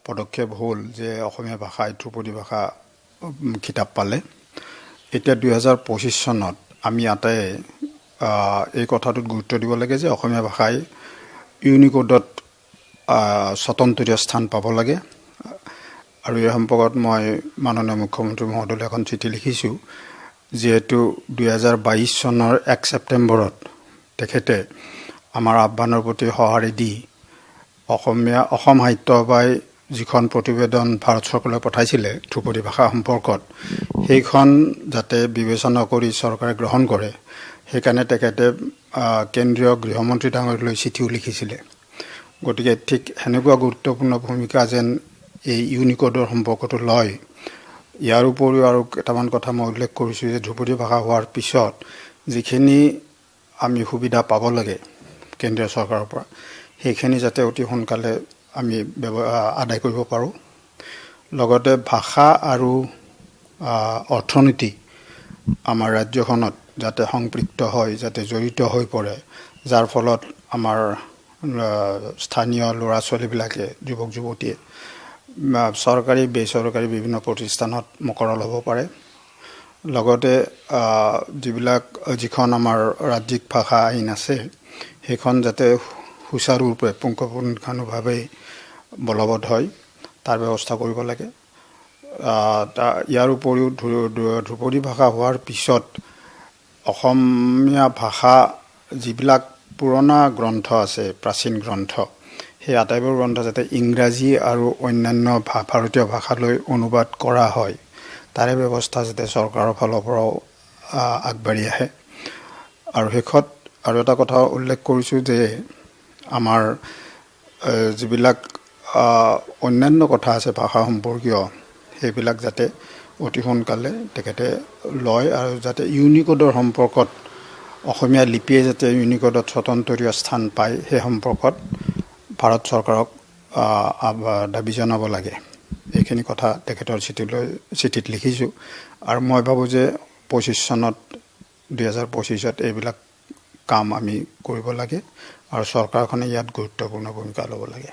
পদক্ষেপ হ'ল যে অসমীয়া ভাষাই ধ্ৰুপদী ভাষা কিতাপ পালে। এতিয়া 2025 চনত আমি আটাই এই কথাটোত গুৰুত্ব দিব লাগে যে অসমীয়া ভাষাই ইউনিকোডত স্বতন্ত্ৰীয় স্থান পাব লাগে। আৰু এই সম্পৰ্কত মই মাননীয় মুখ্যমন্ত্ৰী মহোদয়লৈ এখন চিঠি লিখিছোঁ, যিহেতু 2022 চনৰ 1 ছেপ্টেম্বৰত তেখেতে আমাৰ আহ্বানৰ প্ৰতি সঁহাৰি দি অসম সাহিত্য সভাই যিখন প্ৰতিবেদন ভাৰত চৰকাৰলৈ পঠাইছিলে ধ্ৰুপদী ভাষা সম্পৰ্কত, সেইখন যাতে বিবেচনা কৰি চৰকাৰে গ্ৰহণ কৰে, সেইকাৰণে তেখেতে কেন্দ্ৰীয় গৃহমন্ত্ৰী ডাঙৰীয়ালৈ চিঠিও লিখিছিলে। গতিকে ঠিক সেনেকুৱা গুৰুত্বপূৰ্ণ ভূমিকা যেন এই ইউনিকোডৰ সম্পৰ্কটো লয়। ইয়াৰ উপৰিও আৰু কেইটামান কথা মই উল্লেখ কৰিছোঁ যে ধ্ৰুপদী ভাষা হোৱাৰ পিছত যিখিনি আমি সুবিধা পাব লাগে কেন্দ্ৰীয় চৰকাৰৰ পৰা, সেইখিনি যাতে অতি সোনকালে আমি আদায় কৰিব পাৰোঁ। লগতে ভাষা আৰু অৰ্থনীতি আমাৰ ৰাজ্যখনত যাতে সম্পৃক্ত হয়, যাতে জড়িত হৈ পৰে, যাৰ ফলত আমাৰ স্থানীয় ল'ৰা ছোৱালীবিলাকে যুৱক যুৱতীয়ে চৰকাৰী বেচৰকাৰী বিভিন্ন প্ৰতিষ্ঠানত মকৰল হ'ব পাৰে। লগতে যিখন আমাৰ ৰাজ্যিক ভাষা আইন আছে, সেইখন যাতে সুচাৰুৰূপে পুংখানুপুংখভাৱে বলবৎ হয়, তাৰ ব্যৱস্থা কৰিব লাগে। ইয়াৰ উপৰিও ধ্ৰুপদী ভাষা হোৱাৰ পিছত অসমীয়া ভাষা যিবিলাক পুৰণা গ্ৰন্থ আছে, প্ৰাচীন গ্ৰন্থ, সেই আটাইবোৰ গ্ৰন্থ যাতে ইংৰাজী আৰু অন্যান্য ভাৰতীয় ভাষালৈ অনুবাদ কৰা হয়, তাৰে ব্যৱস্থা যাতে চৰকাৰৰ ফালৰ পৰাও আগবাঢ়ি আহে। আৰু শেষত আৰু এটা কথা উল্লেখ কৰিছোঁ যে আমাৰ যিবিলাক অন্যান্য কথা আছে ভাষা সম্পৰ্কীয়, সেইবিলাক যাতে অতি সোনকালে তেখেতে লয় আৰু যাতে ইউনিকোডৰ সম্পৰ্কত অসমীয়া লিপিয়ে যাতে ইউনিকোডত স্বতন্ত্ৰীয় স্থান পায়, সেই সম্পৰ্কত ভাৰত চৰকাৰক দাবী জনাব লাগে। এইখিনি কথা তেখেতৰ চিঠিত লিখিছোঁ। আৰু মই ভাবোঁ যে 2025 এইবিলাক কাম আমি কৰিব লাগে আৰু চৰকাৰখনে ইয়াত গুৰুত্বপূৰ্ণ ভূমিকা ল'ব লাগে।